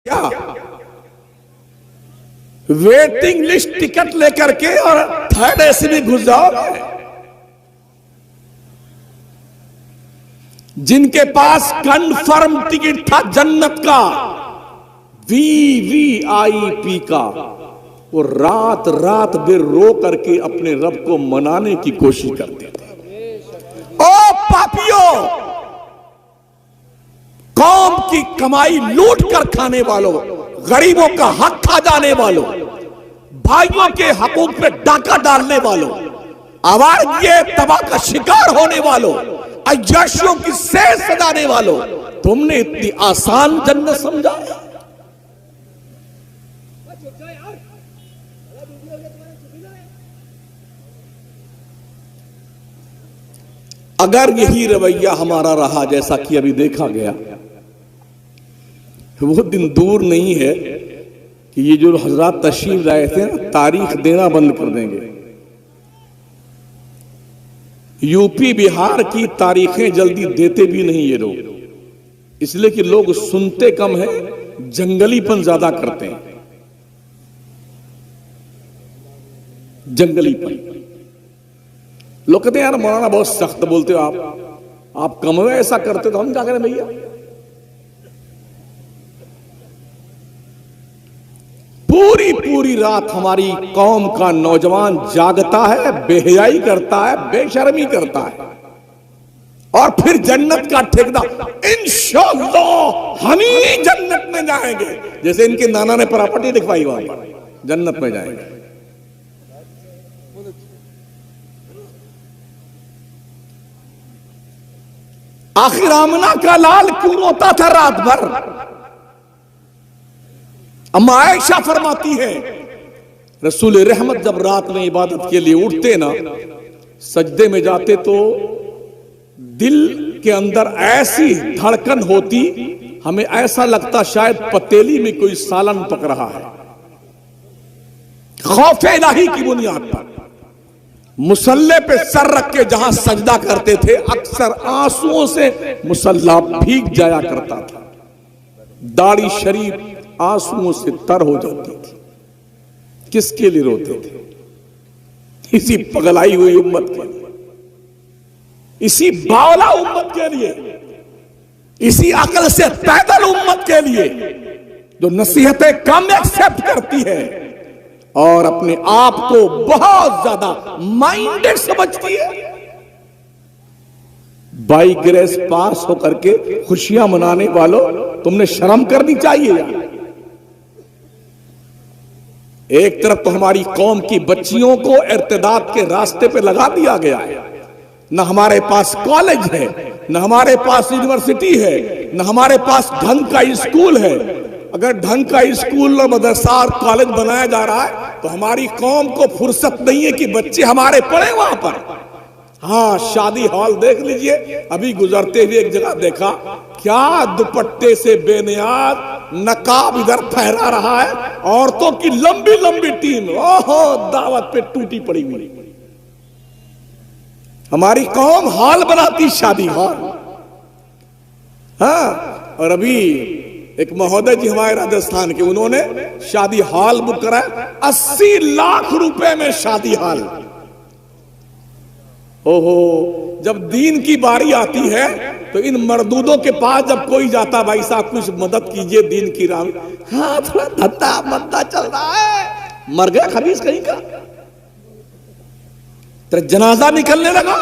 क्या waiting list ticket लेकर के और थर्ड एसी में घुस जाओगे? जिनके पास कंफर्म टिकट था जन्नत का, VVIP का, वो रात रात भर रो करके अपने रब को मनाने की कोशिश करते थे। ओ पापियों, कौम की कमाई लूट कर खाने वालों, गरीबों का हक खा जाने वालों, भाइयों के हकूक पे डाका डालने वालों, आवाज ये तबाह का शिकार होने वालों, अय्याशियों की सेज सजाने वालों, तुमने इतनी आसान जन्नत समझा? अगर यही रवैया हमारा रहा जैसा कि अभी देखा गया, वो दिन दूर नहीं है कि ये जो हजरात तशरीफ लाए थे तारीख देना बंद कर देंगे। यूपी बिहार की तारीखें जल्दी देते भी नहीं ये लोग, इसलिए कि लोग सुनते कम हैं, जंगलीपन ज्यादा करते हैं। जंगलीपन, लोग कहते हैं यार मौलाना बहुत सख्त बोलते हो आप कम में ऐसा करते तो हम क्या करें भैया? पूरी पूरी रात हमारी कौम का नौजवान जागता है, बेहयाई करता है, बेशर्मी करता है, और फिर जन्नत का ठेकेदार इंशाअल्लाह हम ही जन्नत में जाएंगे, जैसे इनके नाना ने प्रॉपर्टी दिखवाई वहां पर जन्नत में जाएंगे। आखिर आमना का लाल क्यों रोता था रात भर? अम्मा आयशा फरमाती है, रसूल रहमत जब रात में इबादत के लिए उठते ना, सजदे में जाते तो दिल के अंदर ऐसी धड़कन होती, हमें ऐसा लगता शायद पतेली में कोई सालन पक रहा है। खौफ इलाही की बुनियाद पर मुसल्ले पे सर रख के जहां सजदा करते थे, अक्सर आंसुओं से मुसल्ला भीग जाया करता था, दाढ़ी शरीफ आंसुओं से तर हो जाती थी। किसके लिए रोते थे? इसी पगलाई हुई उम्मत के लिए, इसी बावला उम्मत के लिए, इसी अकल से पैदल उम्मत के लिए जो नसीहतें कम एक्सेप्ट करती है और अपने आप को बहुत ज्यादा माइंडेड समझती है। बाई ग्रेस पास होकर के खुशियां मनाने वालों, तुमने शर्म करनी चाहिए यार। एक तरफ तो हमारी कौम की बच्चियों को इर्तिदाद के रास्ते पे लगा दिया गया है, न हमारे पास कॉलेज है, न हमारे पास यूनिवर्सिटी है, न हमारे पास ढंग का स्कूल है। अगर ढंग का स्कूल और मदरसा और कॉलेज बनाया जा रहा है तो हमारी कौम को फुर्सत नहीं है कि बच्चे हमारे पढ़े वहां पर। हाँ, शादी हॉल देख लीजिए, अभी गुजरते हुए एक जगह देखा, क्या दुपट्टे से बेनियाज नकाब इधर फहरा रहा है, औरतों की लंबी लंबी टीम, ओहो दावत पे टूटी पड़ी हुई। हमारी कौम हॉल बनाती, शादी हॉल। हाँ, और अभी एक महोदय जी हमारे राजस्थान के, उन्होंने शादी हॉल बुक कराया, 80 लाख रुपए में शादी हॉल। ओहो, जब दीन की बारी आती है तो इन मर्दूदों के पास जब कोई जाता, भाई साहब कुछ मदद कीजिए दीन की राह में, हाँ थोड़ा धंधा मंदा चल रहा है, मर गया खबीस कहीं का, तेरा जनाजा निकलने लगा।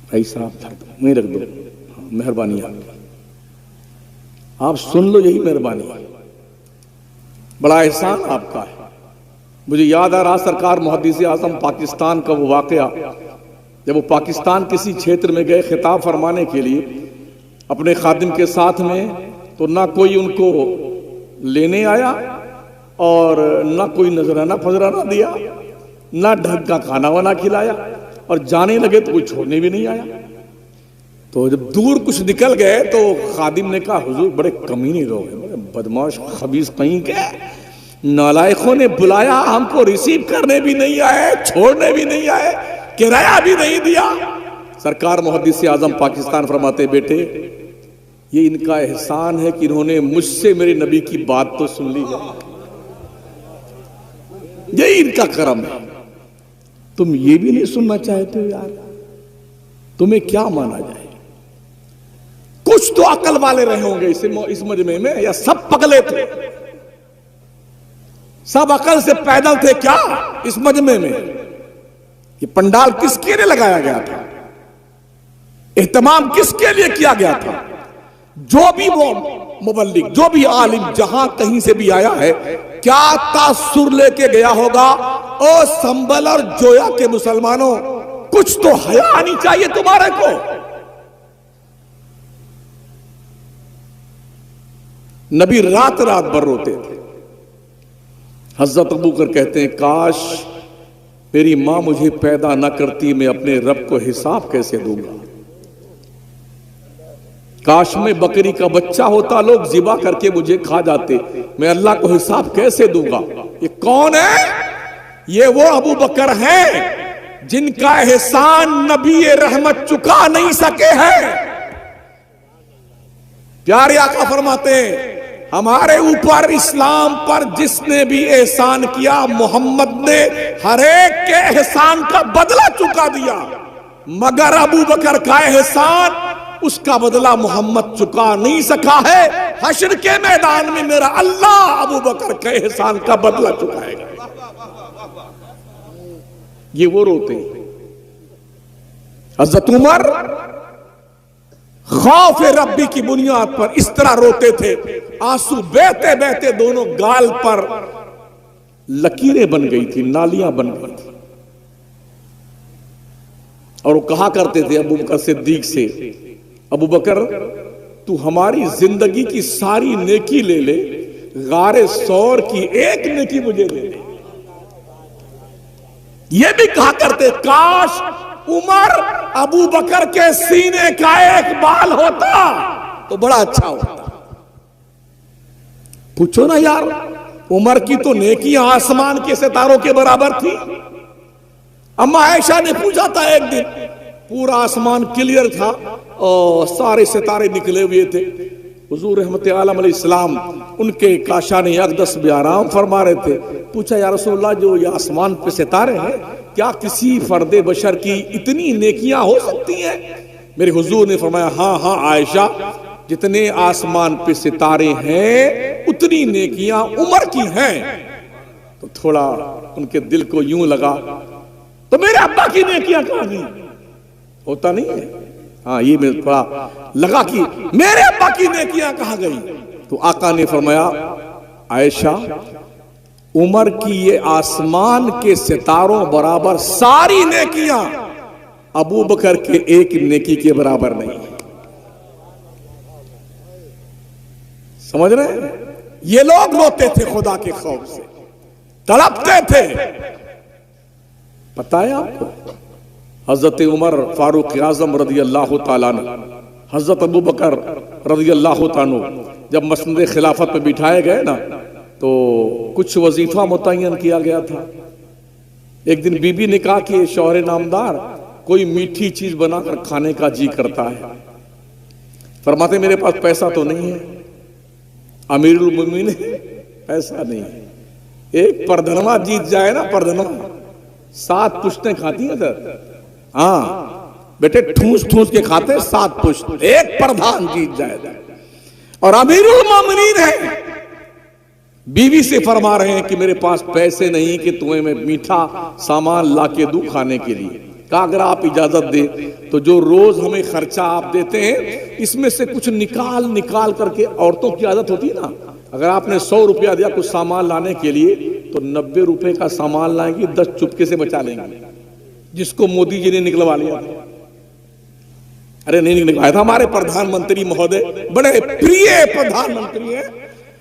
भाई साहब वहीं रख दो, मेहरबानी आपकी, आप सुन लो, यही मेहरबानी है, बड़ा एहसान आपका है। मुझे याद आ रहा सरकार मुहद्दिस आज़म पाकिस्तान का वो वाकया, जब वो पाकिस्तान किसी क्षेत्र में गए खिताब फरमाने के लिए अपने खादिम के साथ में, तो ना कोई उनको लेने आया और ना कोई नजराना फजराना दिया, ना ढंग का खाना वाना खिलाया, और जाने लगे तो कोई छोड़ने भी नहीं आया। तो जब दूर कुछ निकल गए तो खादिम ने कहा, हुजूर बड़े कमीने लोग हैं, बड़े बदमाश खबीस कहीं के, नालायकों ने बुलाया, हमको रिसीव करने भी नहीं आए, छोड़ने भी नहीं आए, किराया भी नहीं दिया, सरकार मुहद्दिस आजम पाकिस्तान फरमाते, बेटे ये इनका एहसान है कि इन्होंने मुझसे मेरे नबी की बात तो सुन ली है, यही इनका करम है। तुम ये भी नहीं सुनना चाहते हो यार, तुम्हें क्या माना जाए? कुछ तो अकल वाले रहे होंगे इस मजमे में, या सब पगले थे? सब अकल से पैदल थे क्या इस मजमे में? ये पंडाल किसके लिए लगाया गया था? एहतमाम किसके लिए किया गया था? जो भी वो मुबल्लिग, जो भी आलिम जहां कहीं से भी आया है, क्या तासुर लेके गया होगा? ओ संभल और जोया के मुसलमानों, कुछ तो हया आनी चाहिए तुम्हारे को। नबी रात रात भर रोते थे। हजरत अबू बकर कहते हैं, काश मेरी मां मुझे पैदा न करती, मैं अपने रब को हिसाब कैसे दूंगा? काश में बकरी का बच्चा होता, लोग जिबा करके मुझे खा जाते, मैं अल्लाह को हिसाब कैसे दूंगा? ये कौन है? ये वो अबू बकर हैं जिनका एहसान नबी रहमत चुका नहीं सके हैं। प्यारे आका फरमाते हैं, हमारे ऊपर इस्लाम पर जिसने भी एहसान किया, मोहम्मद ने हर एक के एहसान का बदला चुका दिया, मगर अबू बकर का एहसान, उसका बदला मोहम्मद चुका नहीं सका है। हश्र के मैदान में मेरा अल्लाह अबू बकर के एहसान का बदला चुकाएगा। ये वो रोते हैं। हज़रत उमर खौफ रब्बी की बुनियाद पर इस तरह रोते थे, आंसू बहते बहते दोनों गाल पर लकीरें बन गई थी, नालियां बन गई थी। और वो कहा करते थे अबू बकर सिद्दीक से, अबू बकर तू हमारी जिंदगी की सारी नेकी ले ले, गारे सौर की एक नेकी मुझे दे दे। ये भी कहा करते, काश उमर अबू बकर के सीने का एक बाल होता तो बड़ा अच्छा होता। पूछो ना यार, उमर की तो नेकियां आसमान के सितारों के बराबर थी। अम्मा आयशा ने पूछा था एक दिन, पूरा आसमान क्लियर था और सारे सितारे निकले हुए थे। हुजूर रहमत आलम अलैहिस्सलाम उनके काशाने अक़दस में आराम फरमा रहे थे। पूछा, या रसूलल्लाह, जो ये आसमान पे सितारे हैं, क्या किसी फर्दे बशर की इतनी नेकियां हो सकती हैं? मेरे हुजूर ने फरमाया, हाँ हाँ आयशा, जितने आसमान पे सितारे हैं उतनी नेकियां उमर की हैं। तो थोड़ा उनके दिल को यूं लगा, तो मेरे अब्बा की नेकियां कहां गई? होता नहीं है, हाँ ये मेरे थोड़ा लगा कि मेरे अब्बा की नेकियां कहां गई? तो आका ने फरमाया, आयशा, उमर की ये आसमान के सितारों बराबर सारी नेकियां अबू बकर के एक नेकी के बराबर नहीं। समझ रहे हैं? ये लोग रोते थे खुदा के खौफ से, तड़पते थे। पता है आपको, हजरत उमर फारूक आजम रज़ी अल्लाह ताला अन्हु, हजरत अबू बकर रज़ी अल्लाह ताला अन्हु जब मसनद खिलाफत पे बिठाए गए ना, तो कुछ वजीफा मुतय्यन किया गया था। एक दिन बीबी ने कहा कि शौहर नामदार, कोई मीठी चीज बनाकर खाने का जी करता है। फरमाते, मेरे पास पैसा तो नहीं है, अमीरुल मोमिनीन पैसा नहीं है। एक परधनवा जीत जाए ना, परधनवा 7 पुश्तें खाती है सर। हाँ बेटे, ठूस ठूस के खाते 7 पुश्त, एक प्रधान जीत जाएगा और अमीरुल मोमिनीन है। बीवी से फरमा रहे हैं कि मेरे पास पैसे नहीं कि तुम्हें मैं मीठा सामान ला के दूं खाने के लिए। कहा, अगर आप इजाजत दे तो जो रोज हमें खर्चा आप देते हैं, इसमें से कुछ निकाल निकाल करके, औरतों की आदत होती है ना, अगर आपने 100 रुपया दिया कुछ सामान लाने के लिए, तो 90 रुपए का सामान लाएंगी, 10 चुपके से बचा लेंगे, जिसको मोदी जी ने निकलवा लिया था। अरे नहीं निकलवाया था, हमारे प्रधानमंत्री महोदय बड़े प्रिय प्रधानमंत्री हैं,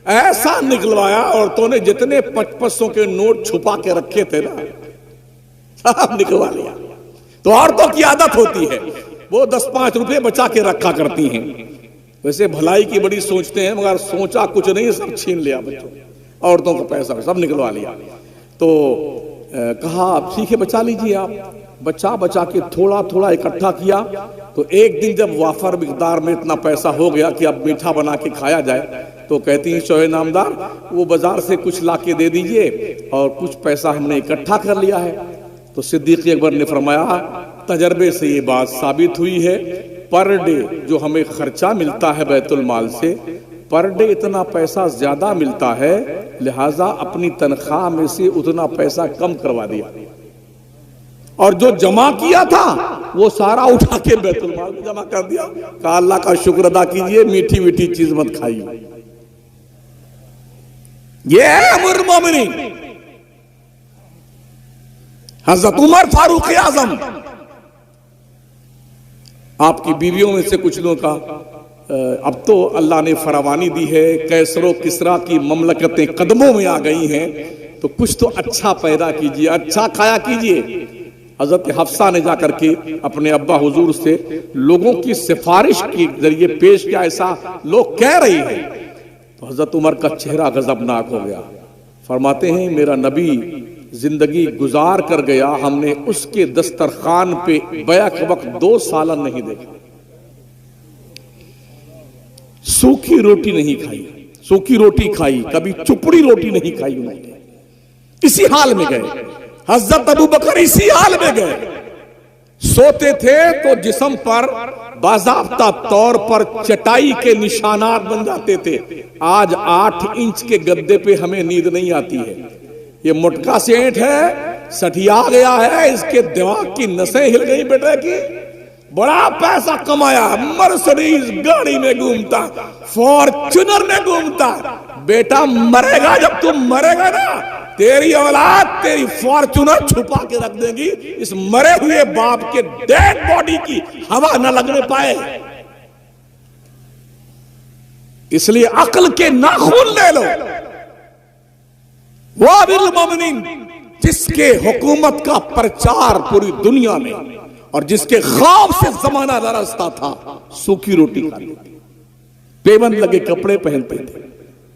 ऐसा निकलवाया औरतों ने, जितने 500 के नोट छुपा के रखे थे ना, सब निकलवा लिया। तो औरतों की आदत होती है, वो 10-5 रुपए बचा के रखा करती हैं। वैसे भलाई की बड़ी सोचते हैं, मगर सोचा कुछ नहीं, सब छीन लिया बच्चों, औरतों का पैसा सब निकलवा लिया। तो कहा, आप ठीक है बचा लीजिए आप। बचा बचा के थोड़ा थोड़ा इकट्ठा किया। तो एक दिन जब वाफर मिकदार में इतना पैसा हो गया कि अब मीठा बना के खाया जाए, तो कहती हैं शोहे नामदार वो बाजार से कुछ ला के दे दीजिए और कुछ पैसा हमने इकट्ठा कर लिया है। तो सिद्दीक अकबर ने फरमाया तजर्बे से ये बात साबित हुई है, पर डे जो हमें खर्चा मिलता है बैतुल माल से, पर डे इतना पैसा ज्यादा मिलता है, लिहाजा अपनी तनख्वाह में से उतना पैसा कम करवा दिया और जो जमा किया था वो सारा उठा के बैतुल माल में जमा कर दिया। कहा अल्लाह का शुक्र अदा कीजिए, मीठी मीठी चीज मत खाइए। ये है अमीरुल मोमिनीन हजरत उमर फारूक आजम। आपकी बीवियों में से कुछ लोगों का अब तो अल्लाह ने फरावानी दी है, कैसरो किसरा की ममलकतें कदमों में आ गई हैं, तो कुछ तो अच्छा पैदा कीजिए, अच्छा खाया कीजिए। हजरत हफ्सा ने जाकर के अपने अब्बा हुजूर से लोगों की सिफारिश के जरिए पेश किया, ऐसा लोग कह रही हैं। तो हजरत उमर का चेहरा गजबनाक हो गया। फरमाते हैं मेरा नबी जिंदगी गुजार कर गया, हमने उसके दस्तरखान पे बैक वक्त 2 सालन नहीं देखा, सूखी रोटी नहीं खाई, सूखी रोटी खाई, कभी चुपड़ी रोटी नहीं खाई उन्होंने। इसी हाल में गए हजरत अबू बकर, इसी हाल में गए। सोते थे तो जिस्म पर बाज़ाब्ता तौर पर चटाई के निशानात बन जाते थे। आज 8 इंच के गद्दे पे हमें नींद नहीं आती है। ये मोटका सेंट है, सठिया गया है, इसके दिमाग की नसें हिल गई बेटे की। बड़ा पैसा कमाया, मर्सिडीज गाड़ी में घूमता, फॉर्च्यूनर में घूमता। बेटा मरेगा, जब तुम मरेगा ना तेरी औलाद तेरी फॉर्च्यूनर छुपा के रख देगी, इस मरे हुए बाप के डेड बॉडी की हवा न लगने पाए। इसलिए अक्ल के नाखून ले लो। वो अमीरुल मोमिनीन जिसके हुकूमत का प्रचार पूरी दुनिया में और जिसके ख्वाब से जमाना दरसता था, सूखी रोटी खाते थे, पेबंद लगे कपड़े पहनते थे,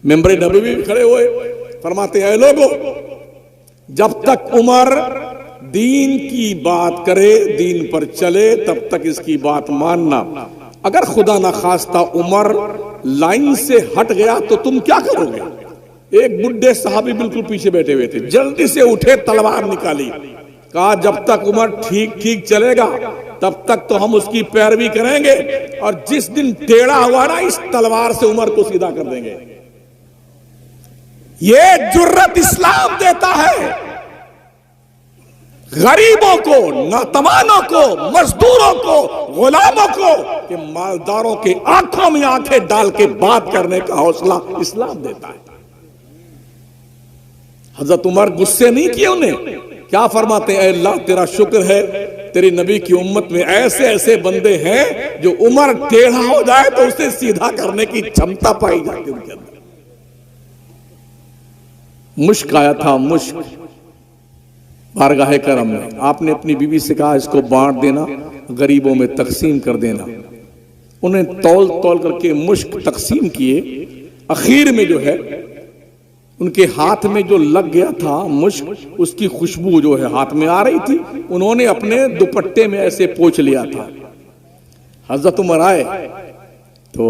मेंबरे नबवी भी खड़े हुए फरमाते हैं लोगों, जब तक उमर दीन की बात करे, दीन पर चले, तब तक इसकी बात मानना। अगर खुदा ना खास्ता उमर लाइन से हट गया तो तुम क्या करोगे? एक बुढ़े साहबी बिल्कुल पीछे बैठे हुए थे, जल्दी से उठे, तलवार निकाली, कहा जब तक उमर ठीक ठीक चलेगा तब तक तो हम उसकी पैरवी करेंगे, और जिस दिन टेढ़ा हुआ ना इस तलवार से उमर को सीधा कर देंगे। ये जुर्रत इस्लाम देता है गरीबों को, नातवानों को, मजदूरों को, गुलामों को, कि मालदारों के आंखों में आंखें डाल के बात करने का हौसला इस्लाम देता है। हजरत उमर गुस्से नहीं किए उन्हें, क्या फरमाते हैं? अल्लाह तेरा शुक्र है, तेरी नबी की उम्मत में ऐसे ऐसे बंदे हैं जो उमर टेढ़ा हो जाए तो उसे सीधा करने की क्षमता पाई जाती है उनके अंदर। मुश्क आया था, मुश्क बारगाह करम में। आपने अपनी बीवी से कहा इसको बांट देना, गरीबों में तकसीम कर देना। उन्हें तौल तौल करके मुश्क तकसीम किए। आखिर में जो है उनके हाथ में जो लग गया था मुश्क, उसकी खुशबू जो है हाथ में आ रही थी, उन्होंने अपने दुपट्टे में ऐसे पोंछ लिया था। हजरत उमर आए तो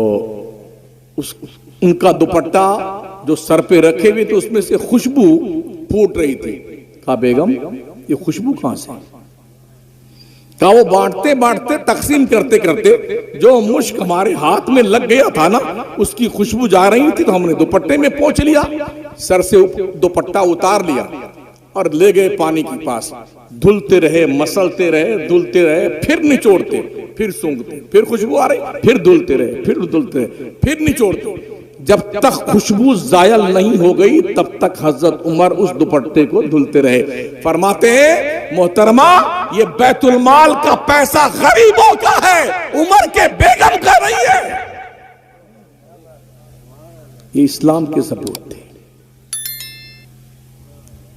उनका दुपट्टा जो सर पे रखे हुए थे उसमें से खुशबू फूट रही थी। कहा बेगम ये खुशबू कहां से? कहा वो बांटते बांटते तकसीम करते करते जो मुश्क हमारे हाथ में लग गया था ना, उसकी खुशबू जा रही थी तो हमने दुपट्टे में पोंछ लिया, सर से दुपट्टा उतार लिया और ले गए पानी के पास। धुलते रहे, मसलते रहे, धुलते रहे, फिर निचोड़ते, फिर सूंघते, फिर खुशबू आ रही, फिर धुलते रहे, फिर धुलते रहे, फिर निचोड़ते। जब तक खुशबू जायल नहीं हो गई तब तक हजरत उमर उस दुपट्टे को धुलते रहे। फरमाते हैं मोहतरमा ये बैतुल माल का पैसा गरीबों का है, उमर के बेगम का नहीं है। ये इस्लाम के सबूत थे।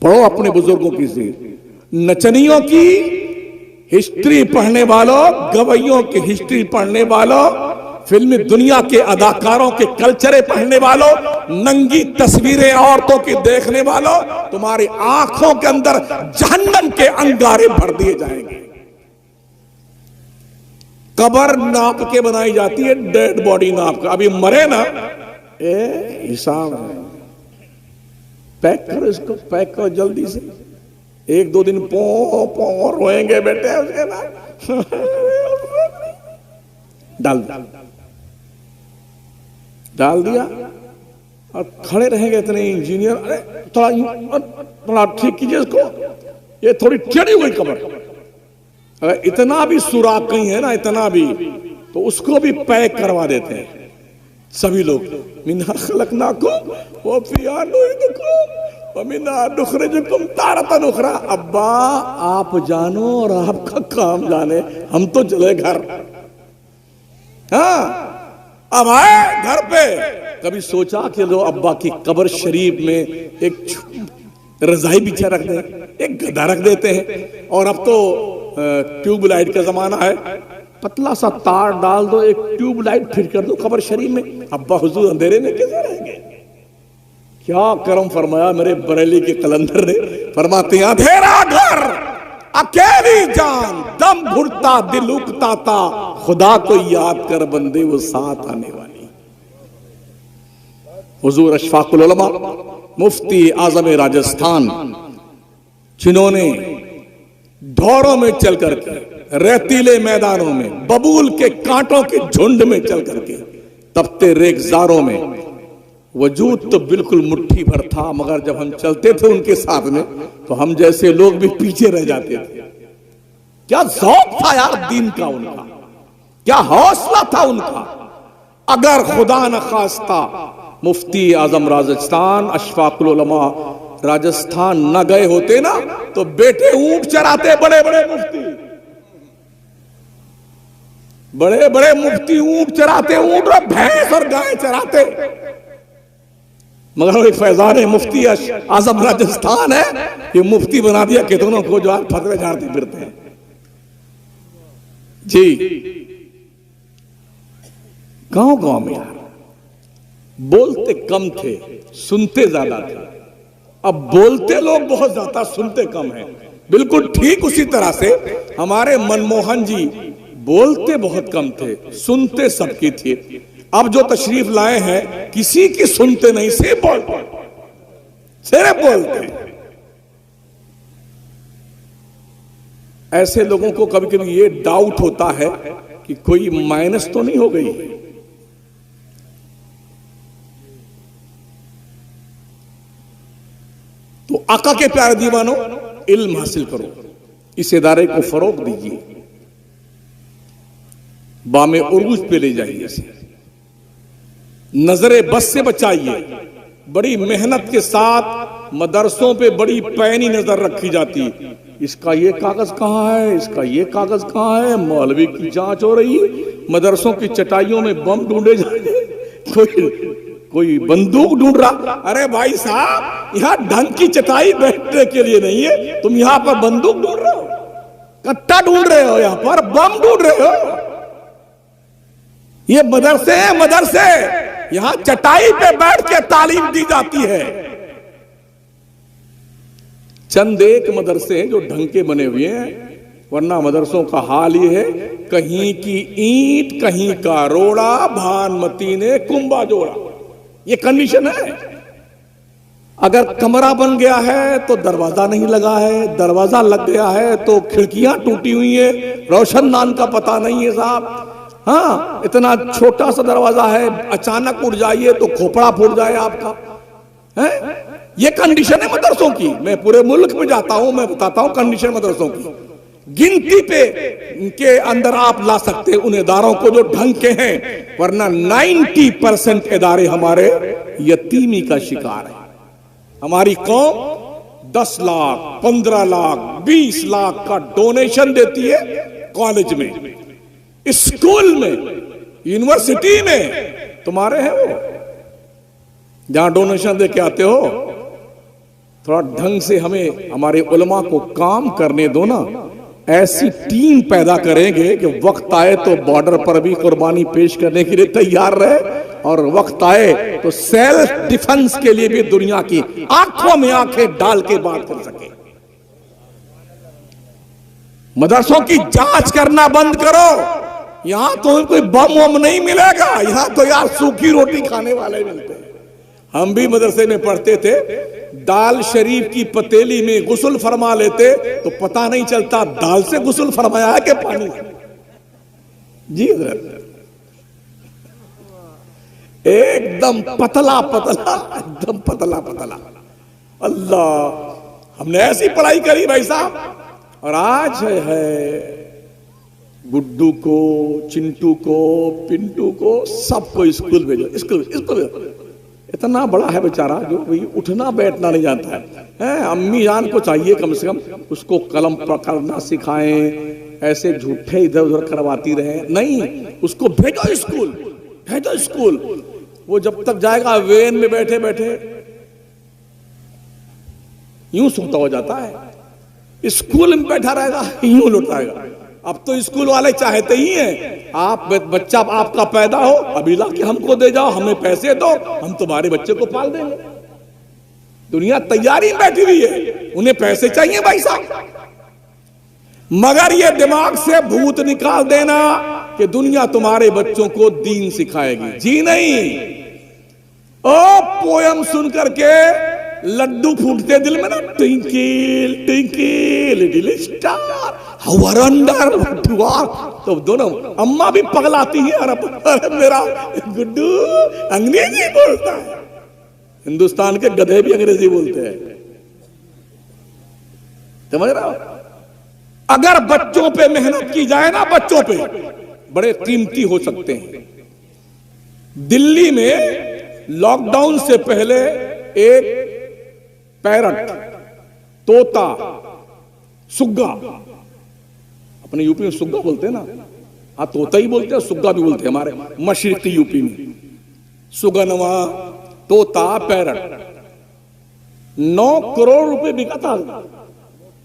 पढ़ो अपने बुजुर्गों की से, नचनियों की हिस्ट्री पढ़ने वालों, गवैयों की हिस्ट्री पढ़ने वालों, फिल्मी दुनिया के अदाकारों के कल्चरे पढ़ने वालों, नंगी तस्वीरें औरतों की देखने वालों, तुम्हारी आंखों के अंदर जहन्नम के अंगारे भर दिए जाएंगे। कबर नाप के बनाई जाती है, डेड बॉडी नाप का। अभी मरे ना, हिसाब है, पैक करो इसको, पैक करो जल्दी से। 1-2 दिन पो पो रोएंगे बेटे, उसके बाद डाल दिया और खड़े रहेंगे इतने इंजीनियर, अरे थोड़ा ठीक कीजिए इसको, ये थोड़ी टेढ़ी हुई कबर। अगर इतना भी सुराख कहीं है ना, इतना भी, तो उसको भी पैक करवा देते हैं सभी लोग। मिन्हा खलकनाकुम व फिहा नुईदुकुम व मिन्हा नुखरिजुकुम तारतन उखरा। अब्बा आप जानो और आपका काम जाने, हम तो चले घर। हाँ, अब आए घर पे। कभी सोचा कि लो अब्बा की कब्र शरीफ में एक रजाई बिछा रख दें, एक गद्दा रख देते हैं। और अब तो ट्यूबलाइट का जमाना है, पतला सा तार डाल दो, एक ट्यूबलाइट फिट कर दो कब्र शरीफ में। अब्बा हुजूर अंधेरे में कैसे रहेंगे? क्या करम फरमाया मेरे बरेली के कलंदर ने। फरमाते हैं अंधेरा घर, अकेली जान, दम घुटता दिल उकता था, खुदा को याद कर बंदे वो साथ आने वाली। हुजूर अशफाकुल उलमा मुफ्ती आजम राजस्थान, जिन्होंने ढोरों में चल करके, रेतीले मैदानों में, बबूल के कांटों के झुंड में चल करके, तपते रेगजारों में, वजूद तो बिल्कुल मुट्ठी भर था, मगर जब हम चलते थे उनके साथ में तो हम जैसे लोग भी पीछे रह जाते थे। क्या ज़ौक़ था यार दीन का उनका, क्या हौसला था उनका। अगर खुदा न खास्ता मुफ्ती आजम राजस्थान अशफाकुल उलमा राजस्थान न गए होते ना, तो बेटे ऊंट चराते, बड़े बड़े मुफ्ती, बड़े बड़े मुफ्ती ऊंट चराते, ऊंट और भैंस और गाय चराते। मगर एक फैजान मुफ्ती आजम राजस्थान है, ये मुफ्ती बना दिया कितनों को जो आज फतवे झाड़ते फिरते हैं जी। गांव गांव में यार बोलते कम थे, सुनते ज्यादा थे। अब बोलते लोग बहुत ज्यादा, सुनते कम है। बिल्कुल ठीक उसी तरह से हमारे मनमोहन जी बोलते बहुत कम थे, सुनते सबकी थी। अब जो तशरीफ लाए हैं किसी की सुनते नहीं, सिर्फ बोलते। ऐसे लोगों को कभी कभी ये डाउट होता है कि कोई माइनस तो नहीं हो गई। तो आका के प्यारे दीवानों, इल्म हासिल करो, इस इदारे को फरोग दीजिए, बामे उरूज पे ले जाइए इसे, नजरे बस से बचाइए। बड़ी मेहनत के साथ मदरसों पे बड़ी पैनी नजर रखी जाती, इसका ये कागज कहां है, इसका ये कागज कहां है। मौलवी की जांच हो रही है, मदरसों की चटाइयों में बम ढूंढे जा रहे, कोई बंदूक ढूंढ रहा। अरे भाई साहब, यहां ढंग की चटाई बैठने के लिए नहीं है, तुम यहां पर बंदूक ढूंढ रहे हो, कट्टा ढूंढ रहे हो, यहां पर बम ढूंढ रहे हो। ये मदरसे हैं, मदरसे, यहां चटाई पे बैठ के तालीम दी जाती है। चंद एक मदरसे हैं जो ढंग के बने हुए हैं, वरना मदरसों का हाल ये है, कहीं की ईंट कहीं का रोड़ा, भानमती ने कुंबा जोड़ा, ये कंडीशन है। अगर कमरा बन गया है तो दरवाजा नहीं लगा है, दरवाजा लग गया है तो खिड़कियां टूटी हुई है, रोशनदान का पता नहीं है साहब। हाँ, इतना छोटा सा दरवाजा है, अचानक उड़ जाइए तो खोपड़ा फूट जाए आपका, है? ये कंडीशन है मदरसों की। मैं पूरे मुल्क में जाता हूं, मैं बताता हूं कंडीशन मदरसों की। गिनती पे के अंदर आप ला सकते हैं उन इदारों को जो ढंग के हैं, वरना 90% इदारे हमारे यतीमी का शिकार है। हमारी कौम 10 लाख 15 लाख 20 लाख का डोनेशन देती है कॉलेज में, स्कूल में, यूनिवर्सिटी में। तुम्हारे हैं वो जहां डोनेशन दे के आते हो। थोड़ा ढंग से हमें, हमारे उलमा को काम करने दो ना। ऐसी टीम पैदा करेंगे कि वक्त आए तो बॉर्डर पर भी कुर्बानी पेश करने के लिए तैयार रहे, और वक्त आए तो सेल्फ डिफेंस के लिए भी दुनिया की आंखों में आंखें डाल के बात कर सके। मदरसों की जांच करना बंद करो। यहां तो कोई बम वम नहीं मिलेगा, यहां तो यार सूखी रोटी खाने वाले मिलते हैं। हम भी मदरसे में पढ़ते थे, दाल शरीफ की पतेली में गुस्ल फरमा लेते तो पता नहीं चलता दाल से गुस्ल फरमाया है कि पानी से। जी हजरत, एकदम पतला पतला, एकदम पतला पतला। अल्लाह, हमने ऐसी पढ़ाई करी भाई साहब। और आज है गुड्डू को, चिंटू को, पिंटू को, सबको स्कूल भेजो, स्कूल भेजो। इतना बड़ा है बेचारा जो भाई उठना बैठना नहीं जानता है। अम्मी जान को चाहिए कम से कम उसको कलम पकड़ना सिखाएं, ऐसे झूठे इधर उधर करवाती रहे नहीं, उसको भेजो स्कूल, भेजो स्कूल। वो जब तक जाएगा वेन में बैठे बैठे यूं सोता हो जाता है, स्कूल में बैठा रहेगा यूं लौटाएगा। अब तो स्कूल वाले चाहते ही हैं आप बच्चा आपका पैदा हो, अभी ला के हमको दे जाओ, हमें पैसे दो, हम तुम्हारे बच्चे को पाल देंगे। दुनिया तैयारी में बैठी हुई है, उन्हें पैसे चाहिए भाई साहब। मगर ये दिमाग से भूत निकाल देना कि दुनिया तुम्हारे बच्चों को दीन सिखाएगी, जी नहीं। ओ पोयम सुन करके लड्डू फूटते दिल में ना, twinkle twinkle little star how wonder you are, तो दोनों अम्मा भी पगलाती है। अरे मेरा गुड्डू अंग्रेजी बोलता है, हिंदुस्तान के गधे भी अंग्रेजी बोलते हैं, समझ रहा हो। अगर बच्चों पे मेहनत की जाए ना, बच्चों पे बड़े कीमती हो सकते हैं। दिल्ली में लॉकडाउन से पहले एक पैरट, तोता, सुग्गा, अपने यूपी में सुग्गा बोलते हैं ना, हाँ तोता ही बोलते हैं, सुग्गा भी बोलते हैं हमारे मशरिकी यूपी में। सुगनवा, तोता, पैरट 9 करोड़ रुपए बिका था,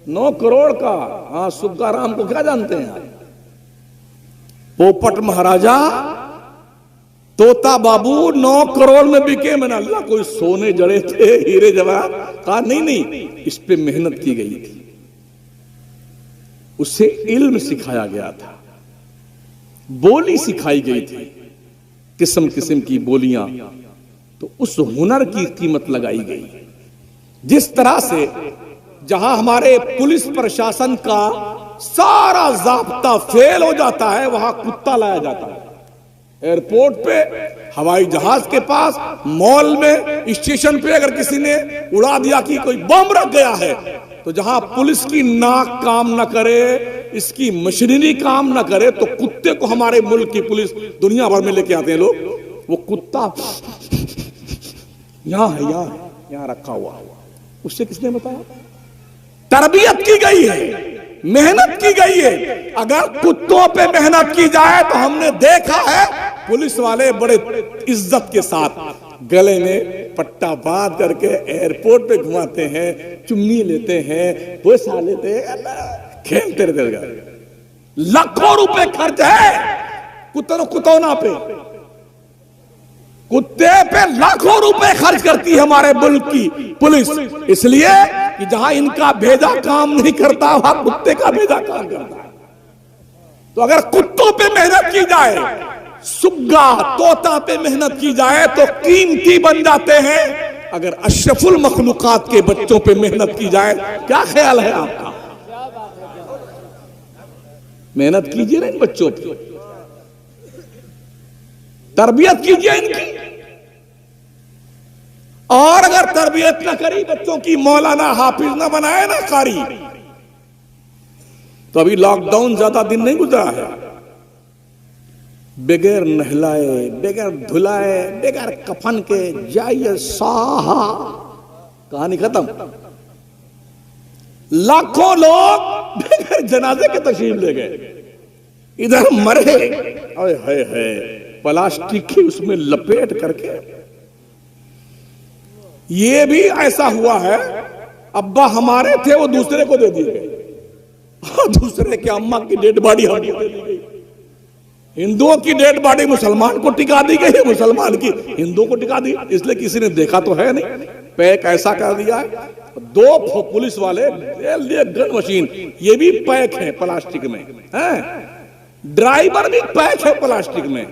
9 करोड़ का। हाँ, सुग्गा राम को क्या जानते हैं, पोपट महाराजा, तोता बाबू 9 करोड़ में बिके। मैंने अल्लाह कोई सोने जड़े थे, हीरे जवाहर, कहा नहीं, इस पे मेहनत की गई थी, उसे इल्म सिखाया गया था, बोली सिखाई गई थी, किस्म किस्म की बोलियां, तो उस हुनर की कीमत लगाई गई। जिस तरह से जहां हमारे पुलिस प्रशासन का सारा जाब्ता फेल हो जाता है, वहां कुत्ता लाया जाता है। एयरपोर्ट पे, हवाई जहाज के पास, मॉल में, स्टेशन पे अगर किसी ने उड़ा दिया कि कोई बम रख गया है, तो जहां पुलिस की नाक काम न करे, इसकी मशीनरी काम न करे, तो कुत्ते को हमारे मुल्क की पुलिस दुनिया भर में लेके आते हैं लोग। वो कुत्ता यहां है, यहां रखा हुआ, उससे किसने बताया? तरबियत की गई है, मेहनत की गई है। अगर कुत्तों पे मेहनत की जाए तो हमने देखा है पुलिस वाले बड़े इज्जत के साथ गले में पट्टा बांध करके एयरपोर्ट पे घुमाते हैं, चुम्मी लेते हैं, पैसा लेते हैं, खेलते रहते। लाखों रुपए खर्च है कुतौना पे, कुत्ते पे लाखों रुपए खर्च करती है हमारे मुल्क की पुलिस, इसलिए कि जहां इनका भेजा काम नहीं करता, वहां कुत्ते का भेजा काम करता है। तो अगर कुत्तों पे मेहनत की जाए, सुग्गा तोता पे मेहनत की जाए, तो कीमती बन जाते हैं। अगर अशरफुल मखलूकात के बच्चों पे मेहनत की जाए, क्या ख्याल है आपका? मेहनत कीजिए ना इन बच्चों पे, तरबियत कीजिए इनकी। और अगर तरबियत न करी बच्चों की, मौलाना हाफिज न बनाए ना कारी, तो अभी लॉकडाउन ज्यादा दिन नहीं गुजरा है, बगैर नहलाए, बगैर धुलाए, बगैर कफन के जाइए साहा, कहानी खत्म। लाखों लोग बगैर जनाजे के तशरीफ ले गए, इधर मरे, हाय हाय हाय, प्लास्टिक की उसमें लपेट करके। ये भी ऐसा हुआ है, अब्बा हमारे थे वो दूसरे को दे दिए गए, दूसरे के अम्मा की डेड बॉडी हमको दे दी गई। हिंदुओं की डेड बॉडी मुसलमान को टिका दी गई, मुसलमान की हिंदुओं को टिका दी, इसलिए किसी ने देखा तो है नहीं। पैक ऐसा कर दिया है, 2 पुलिस वाले लिए गन मशीन, ये भी पैक है प्लास्टिक में, है ड्राइवर भी पैक है प्लास्टिक में।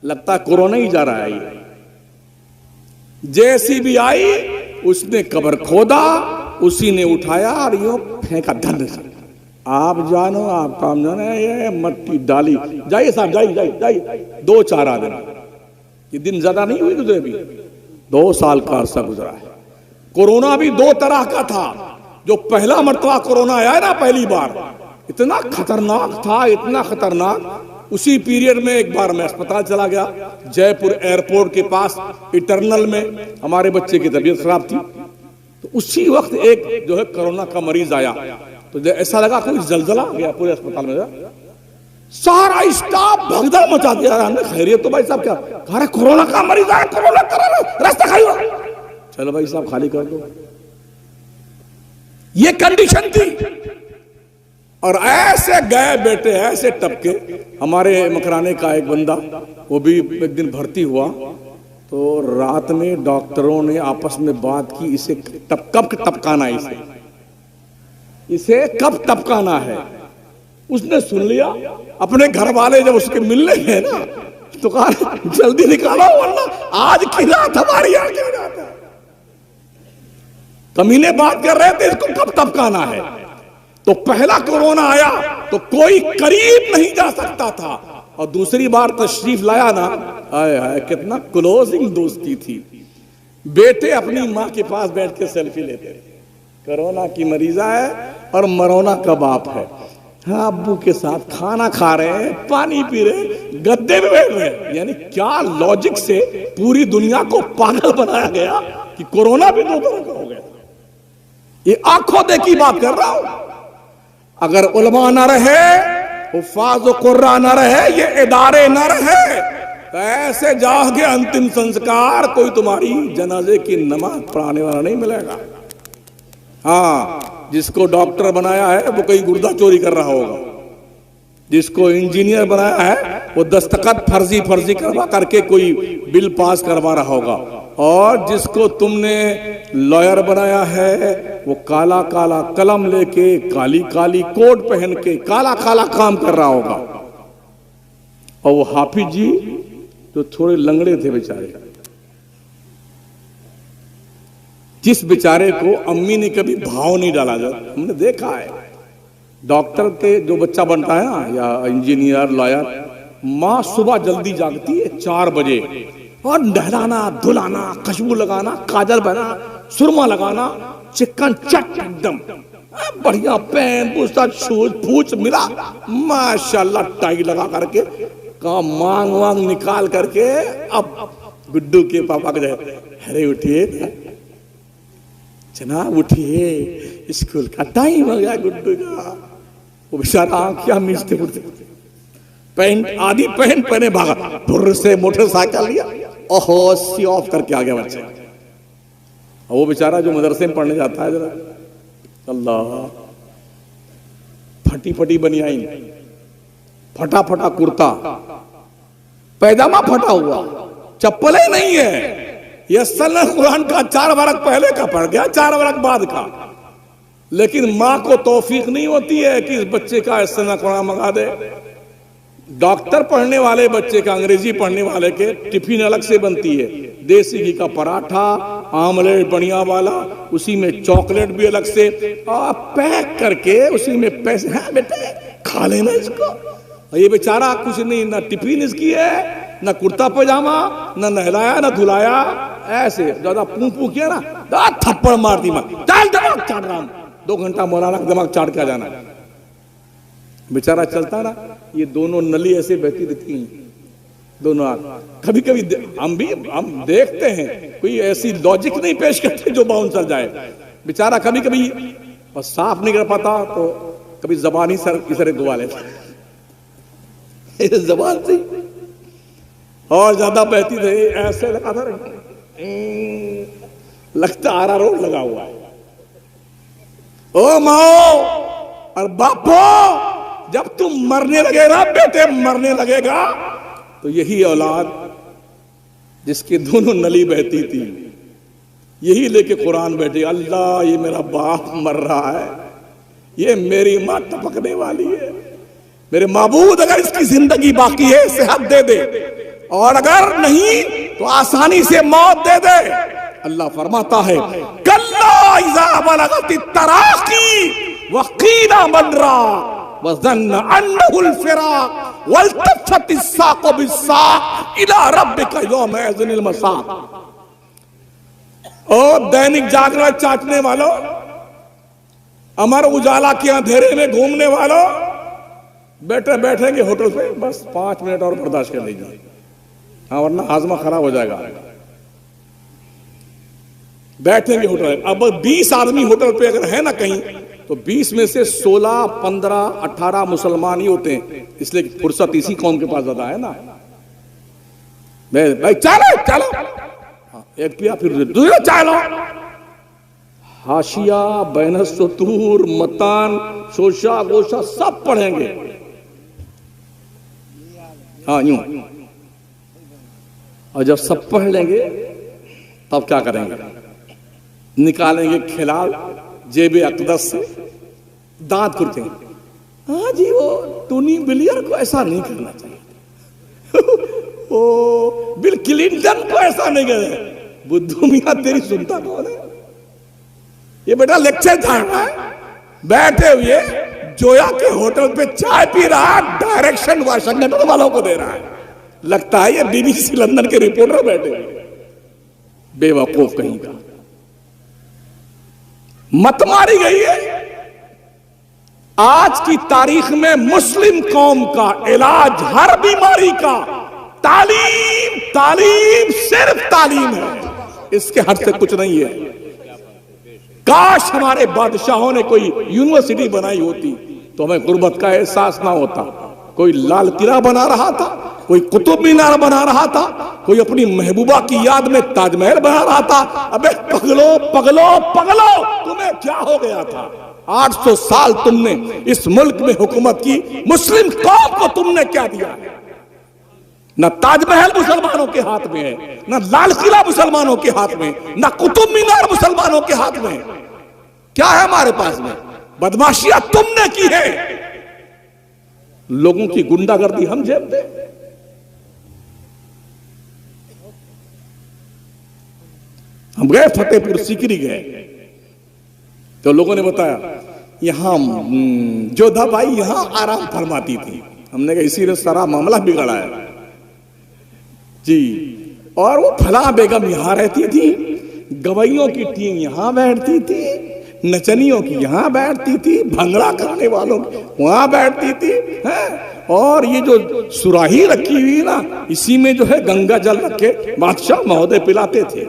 लगता कोरोना ही जा रहा है ये। जेसीबी आई, उसने कब्र खोदा, उसी ने उठाया और यूं फेंका धन से। आप जानो, आप काम जाने, ये मट्टी डाली। जाइए साहब, जाइए जाइए जाइए। 2-4 आदमी, ये दिन ज्यादा नहीं हुई तुझे भी, 2 साल का अरसा गुजरा है। कोरोना भी 2 तरह का था। जो पहला मर्तबा कोरोना आया ना, पहली बार, इतना खतरनाक था, इतना खतरनाक। उसी पीरियड में एक बार मैं अस्पताल चला गया, जयपुर एयरपोर्ट के पास इटर्नल में। हमारे बच्चे की तबीयत खराब थी, तो उसी वक्त एक जो है कोरोना का मरीज आया। तो ऐसा लगा कोई जलजला आ गया पूरे अस्पताल में। सारा स्टाफ भगदड़ मचा दिया। हमने खैरियत तो भाई साहब क्या कह रहे, कोरोना का मरीज आया, कोरोना करा, रास्ता खाली हो। चलो भाई साहब खाली कर दो। ये कंडीशन थी। और ऐसे गए बेटे, ऐसे टपके। हमारे मकराने का एक बंदा, वो भी एक दिन भर्ती हुआ, तो रात में डॉक्टरों ने आपस में बात की, इसे कब टपकाना, इसे कब टपकाना है। उसने सुन लिया। अपने घर वाले जब उसके मिलने गए ना, तो कहा जल्दी निकालो वरना आज की रात हमारी आज की रात है। कमीने बात कर रहे थे इसको कब टपकाना है। तो पहला कोरोना आया तो कोई करीब नहीं जा सकता था, और दूसरी बार तशरीफ लाया ना, आए हाय कितना क्लोजिंग दोस्ती थी। बेटे अपनी माँ के पास बैठ के सेल्फी लेते थे। कोरोना की मरीजा है और मरोना का बाप है। हाँ, अब्बू के साथ खाना खा रहे हैं, पानी पी रहे हैं, गद्दे में बैठ रहे हैं। यानी क्या लॉजिक से पूरी दुनिया को पागल बनाया गया कि कोरोना भी 2 तरह का हो गया। ये आंखों देखी बात कर रहा हूं। अगर उलमा न रहे, हुफ्फाज़ व कुर्रा न रहे, ये इदारे न रहे, तो ऐसे जाओगे अंतिम संस्कार, कोई तुम्हारी जनाजे की नमाज पढ़ाने वाला नहीं मिलेगा। हाँ, जिसको डॉक्टर बनाया है वो कहीं गुर्दा चोरी कर रहा होगा, जिसको इंजीनियर बनाया है वो दस्तखत फर्जी करवा करके कोई बिल पास करवा रहा होगा, और जिसको तुमने लॉयर बनाया है वो काला काला कलम लेके, काली काली कोट पहन के काला काला काम कर रहा होगा। और वो हाफिज जी जो थोड़े लंगड़े थे बेचारे, जिस बेचारे को अम्मी ने कभी भाव नहीं डाला जाता, हमने देखा है। डॉक्टर के जो बच्चा बनता है ना, या इंजीनियर लॉयर, माँ सुबह जल्दी जागती है 4 बजे, और नहलाना धुलाना, खुशबू लगाना, काजल बना, सुरमा लगाना, चिकन चट एकदम बढ़िया, पेन पूछता, शूज पूछ मिला, माशाल्लाह टाई लगा करके, काम मांग वांग निकाल करके, अब गुड्डू के पापा के अरे उठिए जनाब, उठिए, स्कूल का टाइम हो गया गुड्डू का। वो बेचारा क्या मीचते उठते, पैंट आधी पैंट पहने भागा, फुर्र से मोटरसाइकिल लिया, ओहो सी ऑफ करके आ गया बच्चा। वो बेचारा जो मदरसे में पढ़ने जाता है, जरा अल्लाह, फटी फटी बनियाइन, फटा फटा कुर्ता, पैजामा फटा हुआ, चप्पल ही नहीं है। यह सन कुरान का 4 बरस पहले का पड़ गया, 4 बरस बाद का। लेकिन माँ को तौफीक नहीं होती है कि इस बच्चे का सन कुरान मंगा दे। डॉक्टर पढ़ने वाले बच्चे का, अंग्रेजी पढ़ने वाले के टिफिन अलग से बनती है, देसी घी का पराठा, आमलेट बढ़िया वाला, उसी में चॉकलेट भी अलग से पैक करके, उसी में पैसे हैं बेटे खा लेना इसको। ये बेचारा कुछ नहीं, ना टिफिन इसकी है, ना कुर्ता पजामा, ना नहलाया ना धुलाया, ऐसे ज्यादा पू किया ना, थप्पड़ मार दी मां, चल दिमाग चाट रहा हूं, 2 घंटा मौलाना दिमाग चाट के आ जाना। बेचारा चलता ना, ये दोनों नली ऐसे बहती रहती हैं, दोनों आंख। कभी कभी हम देखते हैं, कोई ऐसी लॉजिक नहीं पेश करते जो बाउंसर जाए। बेचारा कभी कभी और साफ नहीं कर पाता तो कभी जबान ही सर की सर दुआ लेता, जबान से और ज्यादा बहती रही, ऐसे लगा था, लगता आरा रोड लगा हुआ है। ओ माओ और बापो, जब तुम मरने लगेगा, बेटे मरने लगेगा, तो यही औलाद जिसके दोनों नली बहती थी, यही लेके कुरान बैठे, अल्लाह ये मेरा बाप मर रहा है, ये मेरी मां टपकने वाली है। मेरे माबूद अगर इसकी जिंदगी बाकी है सेहत दे दे, और अगर नहीं तो आसानी से मौत दे दे। अल्लाह फरमाता है कल्ला इज़ा बलगति तराकी वकीला मनरा वज़न्न अन्नहुल फिराक वल्तफ़ति साक़ु बिस्साक़ इला रब्बिका यौमइज़िनिल मसाक़। ओ दैनिक जागरण चाटने वालों, अमर उजाला के अंधेरे में घूमने वालों, बैठेंगे होटल पे, बस 5 मिनट और बर्दाश्त कर लीजिए, हाँ वरना हाजमा खराब हो जाएगा। बैठेंगे होटल, अब 20 आदमी होटल पे अगर है ना कहीं, तो 20 में से 16, 15, 18 मुसलमान ही होते हैं, इसलिए फुर्सत इसी कौम के पास ज्यादा है ना। भाई चलो चलो, हाँ, एक पिया फिर दूसरा चाय लो। हाशिया, बैन सुतूर, मतान, शोशा गोशा सब पढ़ेंगे, हाँ यूं। और जब सब पढ़ लेंगे तब क्या करेंगे? निकालेंगे खिलाल जेबे अकदस से, दांत खुरते हैं। हाँ जी, वो टोनी ब्लेयर को ऐसा नहीं करना चाहिए। ओ बिल क्लिंटन को ऐसा नहीं करे। बुद्धू मियां तेरी सुनता कौन है? ये बेटा लेक्चर झाड़ रहा है, बैठे हुए जोया के होटल पे चाय पी रहा, डायरेक्शन वाशिंगटन वालों को दे रहा है। लगता है ये बीबीसी लंदन के रिपोर्टर बैठे हुए, बेवकूफ कहीं का। मत मारी गई है। आज की तारीख में मुस्लिम कौम का इलाज हर बीमारी का तालीम, तालीम, सिर्फ तालीम है, इसके हद से कुछ नहीं है। काश हमारे बादशाहों ने कोई यूनिवर्सिटी बनाई होती तो हमें गुर्बत का एहसास ना होता। कोई लाल किला बना रहा था, कोई कुतुब मीनार बना रहा था, कोई अपनी महबूबा की याद में ताजमहल बना रहा था। अबे पगलो पगलो पगलो, तुम्हें क्या हो गया था? 800 साल तुमने इस मुल्क में हुकूमत की, मुस्लिम कौम को तुमने क्या दिया? न ताजमहल मुसलमानों के हाथ में है, न लाल किला मुसलमानों के हाथ में, न कुतुब मीनार मुसलमानों के हाथ में। क्या है हमारे पास में? बदमाशियां तुमने की है, लोगों की गुंडागर्दी हम झेलते। हम गए फतेहपुर सीकरी गए, तो लोगों ने बताया यहां जोधाबाई यहां आराम फरमाती थी। हमने कहा इसी ने सारा मामला बिगड़ा है जी। और वो फला बेगम यहां रहती थी, गवैयों की टीम यहां बैठती थी, नचनियों की यहां बैठती थी, भंगड़ा करने वालों की वहां बैठती थी, है? और ये जो सुराही रखी हुई ना, इसी में जो है गंगा जल रख के बादशाह महोदय पिलाते थे।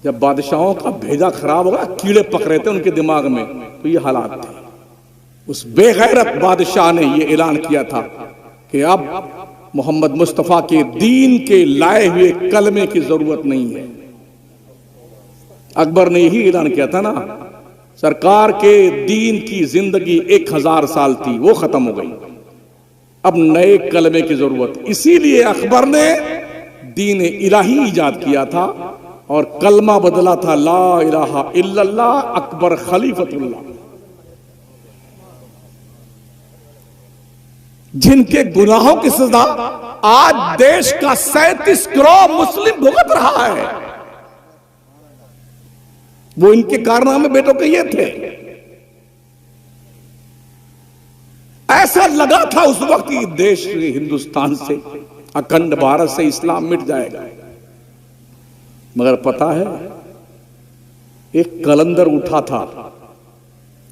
जब बादशाहों का भेजा खराब होगा, कीड़े पकड़े थे उनके दिमाग में, तो ये हालात थे। उस बेगैरत बादशाह ने ये ऐलान किया था कि अब मोहम्मद मुस्तफा के दीन के लाए हुए कलमे की जरूरत नहीं है। अकबर ने यही ऐलान किया था ना, सरकार के दीन की जिंदगी 1000 साल थी, वो खत्म हो गई, अब नए कलमे की जरूरत। इसीलिए अकबर ने दीन इलाही इजाद किया था और कलमा बदला था ला इलाहा इल्लल्लाह अकबर खलीफतुल्लाह। जिनके गुनाहों की सजा आज देश का 37 करोड़ मुस्लिम भुगत रहा है, वो इनके कारनामे बेटों के ये थे। ऐसा लगा था उस वक्त कि देश हिंदुस्तान से, अखंड भारत से इस्लाम मिट जाएगा, मगर पता है एक कलंदर उठा था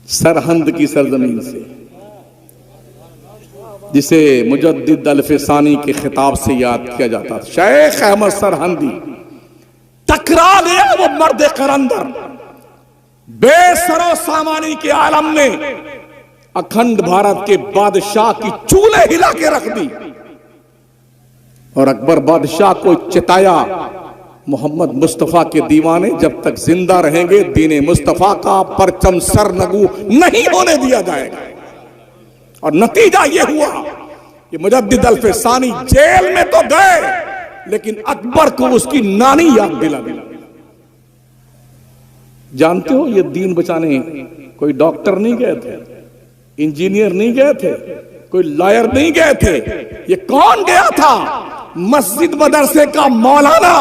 सरहंद की सरजमीन से, जिसे मुजद्दिद अल-फिसानी के खिताब से याद किया जाता था। शेख अहमद सरहंदी टकरा गया वो मर्द करंदर, बेसरो सामानी के आलम ने अखंड भारत के बादशाह की चूल्हे हिला के रख दी। और अकबर बादशाह को चिताया, मोहम्मद मुस्तफा के दीवाने जब तक जिंदा रहेंगे दीने मुस्तफा का परचम सरनगू नहीं होने दिया जाएगा। और नतीजा यह हुआ कि मुजद्दिद अल-फिसानी जेल में तो गए, लेकिन अकबर को उसकी नानी याद दिला दी। जानते हो, ये दीन बचाने कोई डॉक्टर नहीं गए थे, इंजीनियर नहीं गए थे, कोई लॉयर नहीं गए थे। ये कौन गया था? मस्जिद मदरसे का मौलाना,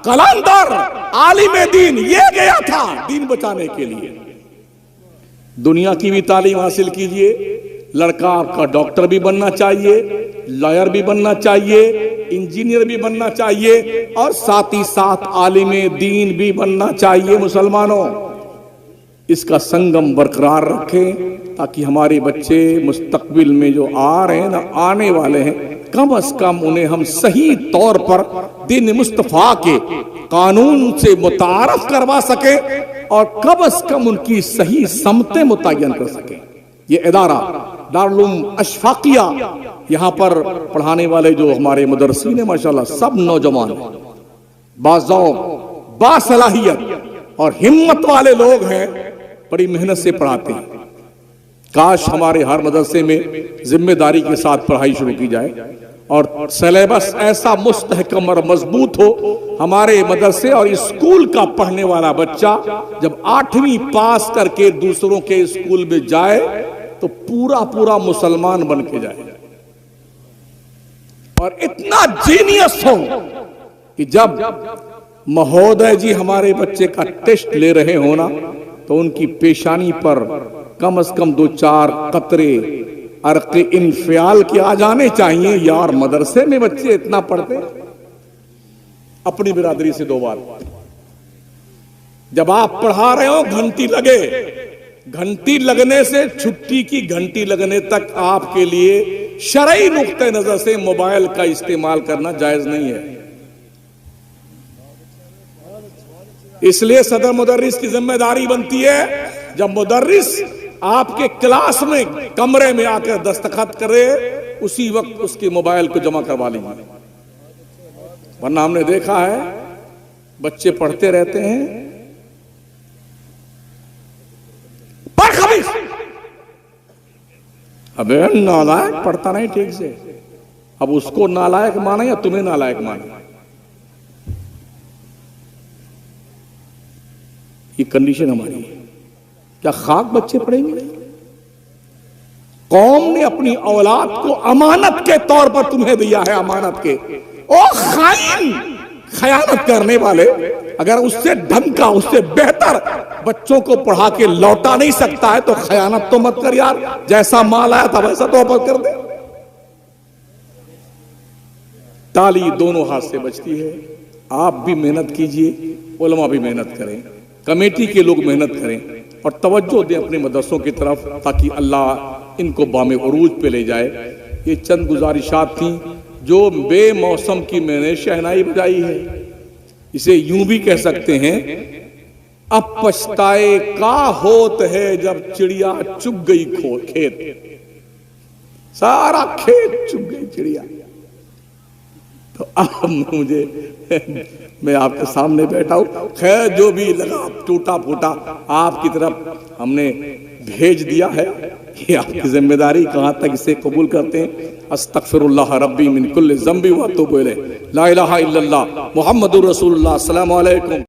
कलंदर, आलिम दीन, ये गया था दीन बचाने के लिए। दुनिया की भी तालीम हासिल कीजिए। लड़का आपका डॉक्टर भी बनना चाहिए, लॉयर भी बनना चाहिए, इंजीनियर भी बनना चाहिए और साथ ही साथ आलिम दीन भी बनना चाहिए। मुसलमानों, इसका संगम बरकरार रखें ताकि हमारे बच्चे मुस्तकबिल में जो आ रहे हैं ना, आने वाले हैं, कम से कम उन्हें हम सही तौर पर दीन मुस्तफा के कानून से मुतारफ करवा सके और कम से कम उनकी सही समतें मुतय्यन कर सके। ये इदारा दारुल अशफाकिया, यहाँ पर पढ़ाने वाले जो हमारे मुदर्रिसीन हैं माशाल्लाह, सब नौजवान बाज़ौक़, बासलाहियत और हिम्मत वाले लोग हैं, बड़ी मेहनत से पढ़ाते हैं। काश हमारे हर मदरसे में जिम्मेदारी के साथ पढ़ाई शुरू की जाए और सिलेबस ऐसा मुस्तहकम और मजबूत हो। हमारे मदरसे और स्कूल का पढ़ने वाला बच्चा जब 8वीं पास करके दूसरों के स्कूल में जाए तो पूरा पूरा मुसलमान बन के जाए और इतना जीनियस हो कि जब महोदय जी हमारे बच्चे का टेस्ट ले रहे हो ना, तो उनकी पेशानी पर कम से कम 2-4 कतरे अर्क़ इन्फ़ियाल के आ जाने चाहिए। यार, मदरसे में बच्चे इतना पढ़ते। अपनी बिरादरी से 2 बार, जब आप पढ़ा रहे हो घंटी लगे, घंटी लगने से छुट्टी की घंटी लगने तक आपके लिए शरई नुक्ते नजर से मोबाइल का इस्तेमाल करना जायज नहीं है। इसलिए सदर मुदर्रिस की जिम्मेदारी बनती है, जब मुदर्रिस आपके क्लास में कमरे में आकर दस्तखत करे, उसी वक्त उसके मोबाइल को जमा करवा लीजिए। वरना हमने देखा है बच्चे पढ़ते रहते हैं, अबे नालायक पढ़ता नहीं ठीक से, अब उसको नालायक माना या तुम्हें नालायक माना? ये कंडीशन हमारी है। क्या खाक बच्चे पढ़ेंगे? कौम ने अपनी औलाद को अमानत के तौर पर तुम्हें दिया है, अमानत के। ओ खाइन, खयानत करने वाले, अगर उससे ढंग का, उससे बेहतर बच्चों को पढ़ा के लौटा नहीं सकता है तो खयानत तो मत कर यार। जैसा माल आया था वैसा तो वापस कर दे। ताली दोनों हाथ से बचती है। आप भी मेहनत कीजिए, उलमा भी मेहनत करें, कमेटी के लोग मेहनत करें और तवज्जो दें अपने मदरसों की तरफ, ताकि अल्लाह इनको बामे उरूज पे ले जाए। ये चंद गुजारिशात थी जो बेमौसम की मैंने शहनाई बजाई है। इसे यूं भी कह सकते हैं, अब पछताए का होत है जब चिड़िया चुग गई खेत। सारा खेत चुग गई चिड़िया। तो अब मुझे मैं आपके सामने बैठा हूं। खैर, जो भी लगा टूटा फूटा आपकी तरफ हमने भेज दिया है। ये आपकी जिम्मेदारी, कहां तक इसे कबूल करते हैं। अस्तगफिरुल्लाह रब्बी मिन कुल्लि ज़ंबि व अतूबु इलैह। ला इलाहा इल्लल्लाह मुहम्मदुर रसूलुल्लाह। अस्सलामु अलैकुम।